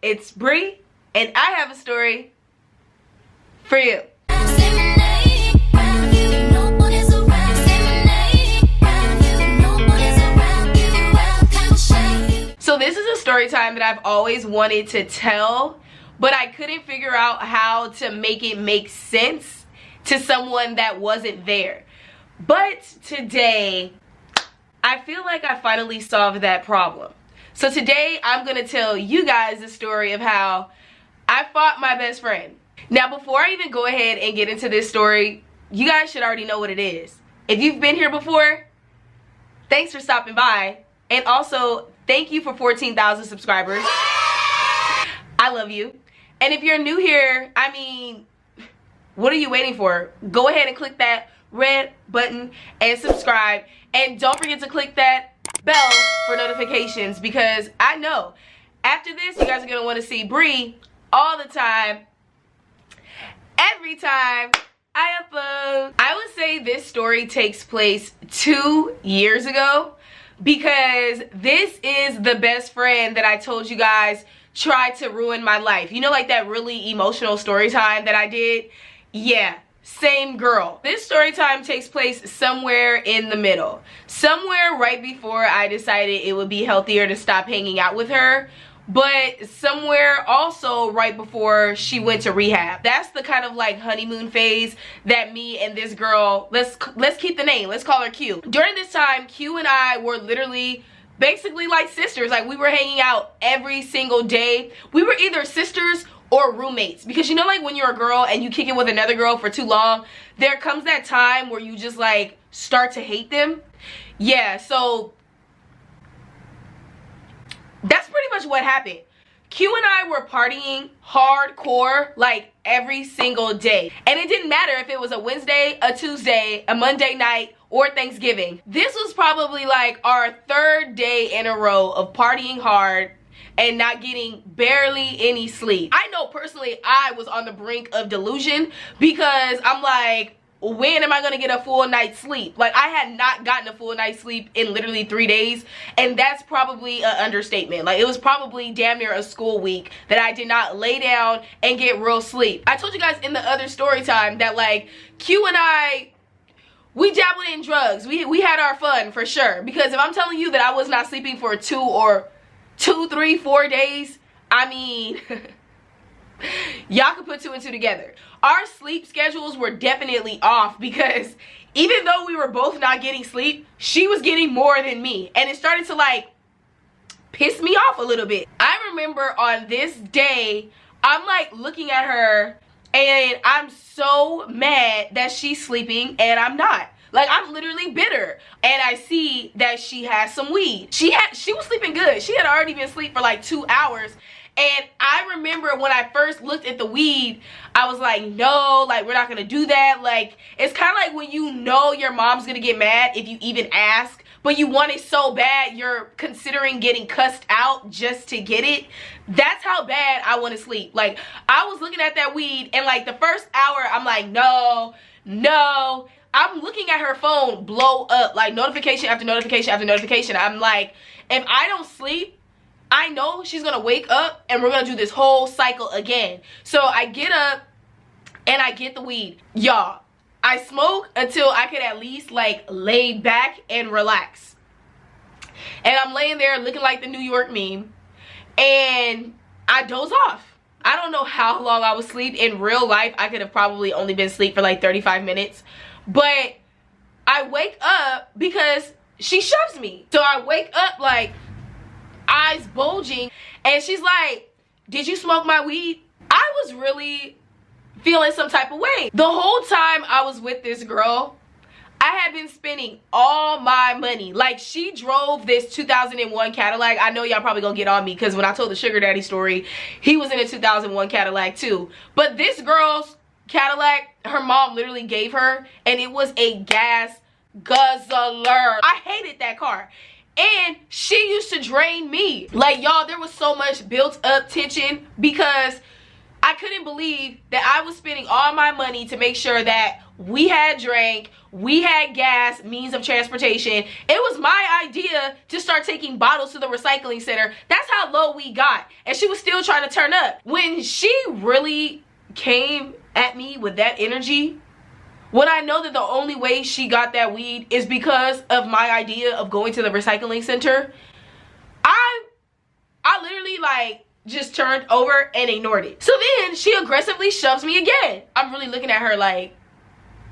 It's Bree, and I have a story for you. So this is a story time that I've always wanted to tell, but I couldn't figure out how to make it make sense to someone that wasn't there. But today, I feel like I finally solved that problem. So today, I'm gonna tell you guys the story of how I fought my best friend. Now, before I even go ahead and get into this story, you guys should already know what it is. If you've been here before, thanks for stopping by. And also, thank you for 14,000 subscribers. I love you. And if you're new here, I mean, what are you waiting for? Go ahead and click that red button and subscribe. And don't forget to click that bell for notifications, because I know after this you guys are gonna want to see Bree all the time, every time I upload. I would say this story takes place 2 years ago, because this is the best friend that I told you guys tried to ruin my life. You know, like that really emotional story time that I did? Yeah, same girl. This story time takes place somewhere in the middle. Somewhere right before I decided it would be healthier to stop hanging out with her, but somewhere also right before she went to rehab. That's the kind of like honeymoon phase that me and this girl, let's keep the name, let's call her Q. During this time, Q and I were literally basically like sisters. Like, we were hanging out every single day. We were either sisters or roommates, because you know, like when you're a girl and you kick it with another girl for too long, there comes that time where you just like start to hate them. Yeah, so that's pretty much what happened. Q and I were partying hardcore like every single day. And it didn't matter if it was a Wednesday, a Tuesday, a Monday night, or Thanksgiving. This was probably like our 3rd day in a row of partying hard and not getting barely any sleep. I know personally I was on the brink of delusion, because I'm like, when am I gonna get a full night's sleep? Like, I had not gotten a full night's sleep in literally 3 days, and that's probably an understatement. Like, it was probably damn near a school week that I did not lay down and get real sleep. I told you guys in the other story time that like Q and I, we dabbled in drugs. We had our fun for sure, because if I'm telling you that I was not sleeping for 2, 3, 4 days, I mean, y'all can put 2 and 2 together. Our sleep schedules were definitely off, because even though we were both not getting sleep, she was getting more than me. And it started to like piss me off a little bit. I remember on this day, I'm like looking at her and I'm so mad that she's sleeping and I'm not. Like, I'm literally bitter. And I see that she has some weed. She was sleeping good. She had already been asleep for like 2 hours. And I remember when I first looked at the weed, I was like, no, like, we're not gonna do that. Like, it's kind of like when you know your mom's gonna get mad if you even ask, but you want it so bad you're considering getting cussed out just to get it. That's how bad I want to sleep. Like, I was looking at that weed, and like the first hour, I'm like, no. I'm looking at her phone blow up, like notification after notification after notification. I'm like, if I don't sleep, I know she's gonna wake up and we're gonna do this whole cycle again. So I get up and I get the weed. Y'all, I smoke until I could at least like lay back and relax. And I'm laying there looking like the New York meme, and I doze off. I don't know how long I was asleep. In real life, I could have probably only been asleep for like 35 minutes. But I wake up because she shoves me. So I wake up like eyes bulging, and she's like, did you smoke my weed? I was really feeling some type of way. The whole time I was with this girl, I had been spending all my money. Like, she drove this 2001 Cadillac. I know y'all probably gonna get on me, because when I told the sugar daddy story, he was in a 2001 Cadillac too. But this girl's Cadillac, her mom literally gave her, and it was a gas guzzler. I hated that car. And she used to drain me. Like, y'all, there was so much built up tension, because I couldn't believe that I was spending all my money to make sure that we had drink, we had gas, means of transportation. It was my idea to start taking bottles to the recycling center. That's how low we got. And she was still trying to turn up. When she really came at me with that energy, when I know that the only way she got that weed is because of my idea of going to the recycling center, I literally like just turned over and ignored it. So then she aggressively shoves me again. I'm really looking at her like,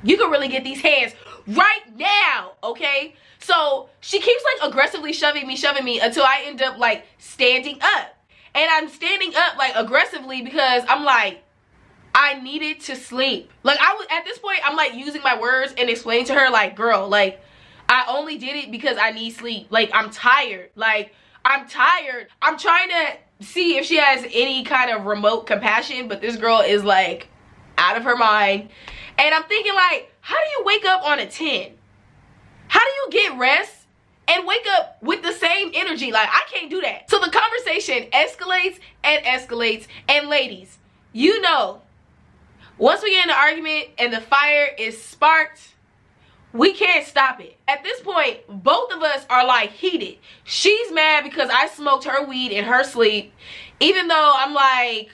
you can really get these hands right now, okay? So she keeps like aggressively shoving me until I end up like standing up. And I'm standing up like aggressively because I'm like, I needed to sleep. Like I was at this point, I'm like using my words and explaining to her like, girl, like I only did it because I need sleep. Like I'm tired. Like I'm tired. I'm trying to see if she has any kind of remote compassion, but this girl is like out of her mind. And I'm thinking like, how do you wake up on a 10? How do you get rest and wake up with the same energy? Like I can't do that. So the conversation escalates and escalates. And ladies, you know, once we get in an argument and the fire is sparked, we can't stop it. At this point, both of us are like heated. She's mad because I smoked her weed in her sleep, even though I'm like,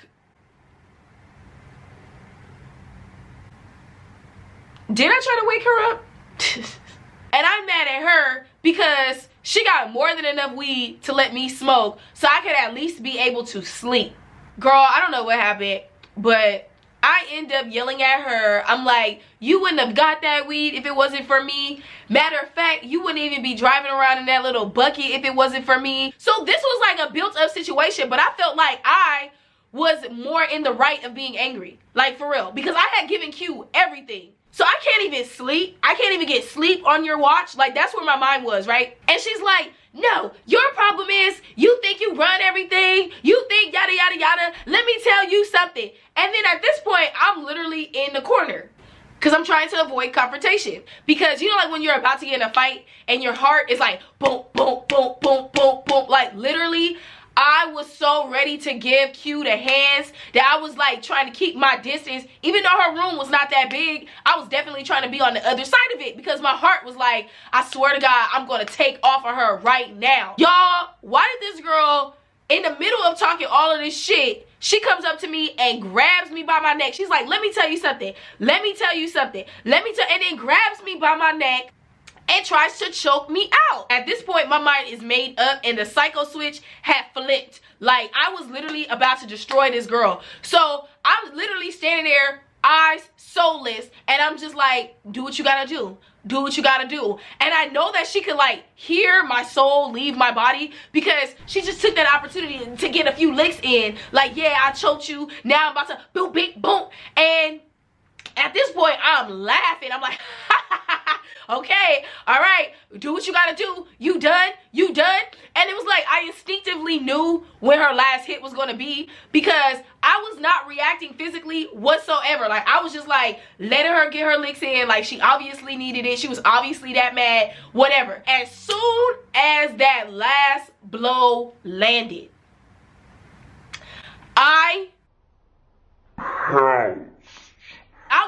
did I try to wake her up? And I'm mad at her because she got more than enough weed to let me smoke so I could at least be able to sleep. Girl, I don't know what happened, but I end up yelling at her. I'm like, you wouldn't have got that weed if it wasn't for me. Matter of fact, you wouldn't even be driving around in that little bucket if it wasn't for me. So this was like a built up situation, but I felt like I was more in the right of being angry. Like for real, because I had given Q everything. So I can't even sleep. I can't even get sleep on your watch. Like that's where my mind was, right? And she's like, no, your problem is you think you run everything. You think yada, yada, yada. Let me tell you something. And then at this point, I'm literally in the corner because I'm trying to avoid confrontation. Because you know, like when you're about to get in a fight and your heart is like boom, boom, boom, boom, boom, boom. Like literally, I was so ready to give Q the hands that I was like trying to keep my distance. Even though her room was not that big, I was definitely trying to be on the other side of it because my heart was like, I swear to God, I'm going to take off of her right now. Y'all, why did this girl, in the middle of talking all of this shit, she comes up to me and grabs me by my neck. She's like, let me tell you something. Let me tell you something. And then grabs me by my neck and tries to choke me out. At this point, my mind is made up and the psycho switch had flipped. Like, I was literally about to destroy this girl. So, I'm literally standing there, eyes soulless, and I'm just like, do what you gotta do. Do what you gotta do. And I know that she could, like, hear my soul leave my body because she just took that opportunity to get a few licks in. Like, yeah, I choked you. Now I'm about to boom, big, boom. And at this point, I'm laughing. I'm like, okay, all right, do what you gotta do. You done? You done? And it was like I instinctively knew when her last hit was gonna be because I was not reacting physically whatsoever. Like I was just like letting her get her licks in. Like she obviously needed it. She was obviously that mad, whatever. As soon as that last blow landed, I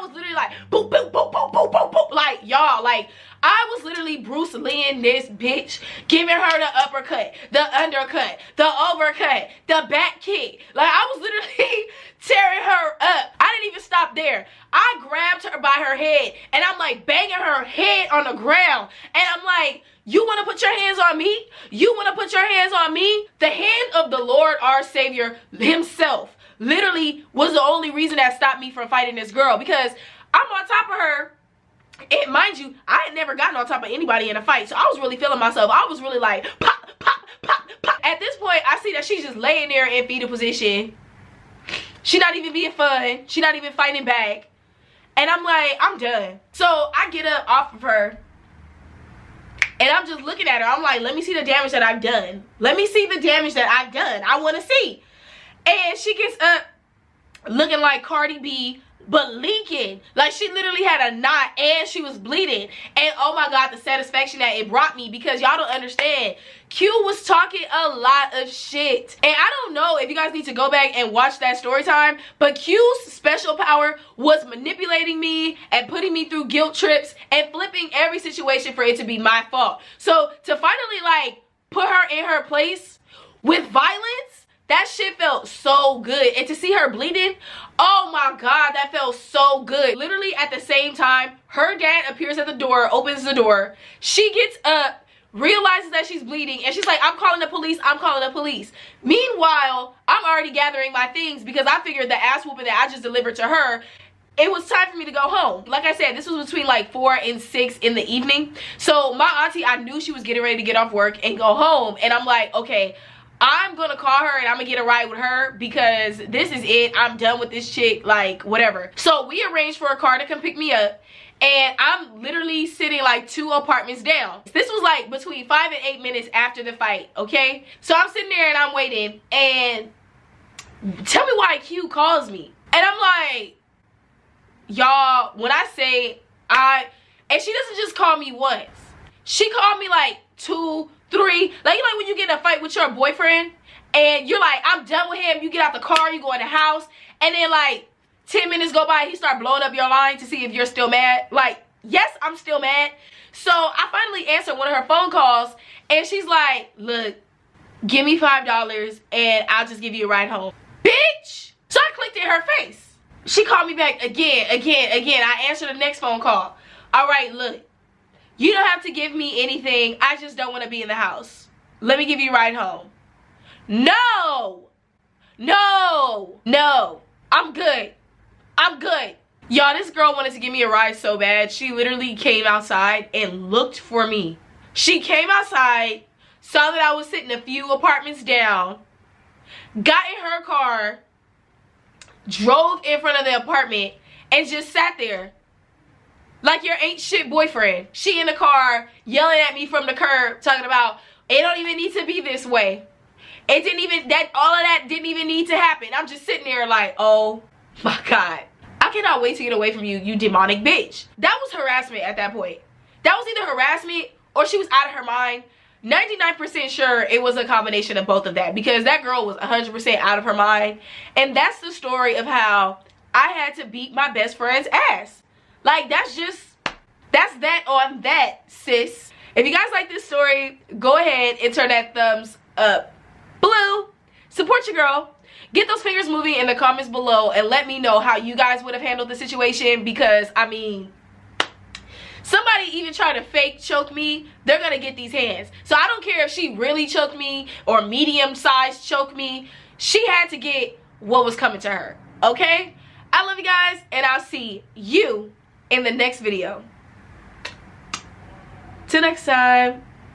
was literally like, boop, boop, boop, boop, boop, boop, boop. Like, y'all, like, I was literally Bruce Lee-ing this bitch, giving her the uppercut, the undercut, the overcut, the back kick. Like, I was literally tearing her up. I didn't even stop there. I grabbed her by her head, and I'm, like, banging her head on the ground. And I'm like, you want to put your hands on me? You want to put your hands on me? The hand of the Lord, our Savior himself, literally was the only reason that stopped me from fighting this girl because I'm on top of her. And mind you, I had never gotten on top of anybody in a fight, so I was really feeling myself. I was really like, pop, pop, pop, pop. At this point, I see that she's just laying there in fetal position. She's not even being fun. She's not even fighting back. And I'm like, I'm done. So I get up off of her. And I'm just looking at her. I'm like, let me see the damage that I've done. Let me see the damage that I've done. I want to see. And she gets up looking like Cardi B, but leaking. Like, she literally had a knot and she was bleeding. And oh my God, the satisfaction that it brought me, because y'all don't understand. Q was talking a lot of shit. And I don't know if you guys need to go back and watch that story time, but Q's special power was manipulating me and putting me through guilt trips and flipping every situation for it to be my fault. So to finally like put her in her place with violence, that shit felt so good. And to see her bleeding, oh my God, that felt so good. Literally at the same time, her dad appears at the door, opens the door. She gets up, realizes that she's bleeding, and she's like, I'm calling the police, I'm calling the police. Meanwhile, I'm already gathering my things because I figured the ass whooping that I just delivered to her, it was time for me to go home. Like I said, this was between like 4 and 6 in the evening. So my auntie, I knew she was getting ready to get off work and go home. And I'm like, okay, I'm gonna call her and I'm gonna get a ride with her because this is it. I'm done with this chick, like whatever. So we arranged for a car to come pick me up, and I'm literally sitting like 2 apartments down. This was like between 5 and 8 minutes after the fight, okay? So I'm sitting there and I'm waiting, and tell me why Q calls me. And I'm like, y'all, when I say and she doesn't just call me once. She called me like 2, 3, like, you know, like when you get in a fight with your boyfriend and you're like, I'm done with him, you get out the car, you go in the house, and then like 10 minutes go by, he start blowing up your line to see if you're still mad. Like, yes, I'm still mad. So I finally answered one of her phone calls, and she's like, look, give me $5 and I'll just give you a ride home. Bitch! So I clicked in her face. She called me back again. I answered the next phone call. All right, look, you don't have to give me anything. I just don't want to be in the house. Let me give you a ride home. No. No. No. I'm good. I'm good. Y'all, this girl wanted to give me a ride so bad. She literally came outside and looked for me. She came outside, saw that I was sitting a few apartments down, got in her car, drove in front of the apartment, and just sat there. Like your ain't shit boyfriend. She in the car yelling at me from the curb, talking about, it don't even need to be this way. It didn't even, all of that didn't even need to happen. I'm just sitting there like, oh my God. I cannot wait to get away from you, you demonic bitch. That was harassment at that point. That was either harassment or she was out of her mind. 99% sure it was a combination of both of that, because that girl was 100% out of her mind. And that's the story of how I had to beat my best friend's ass. Like, that's that on that, sis. If you guys like this story, go ahead and turn that thumbs up. Blue, support your girl. Get those fingers moving in the comments below and let me know how you guys would have handled the situation, because, I mean, somebody even try to fake choke me, they're gonna get these hands. So I don't care if she really choked me or medium-sized choked me. She had to get what was coming to her, okay? I love you guys, and I'll see you in the next video. Till next time.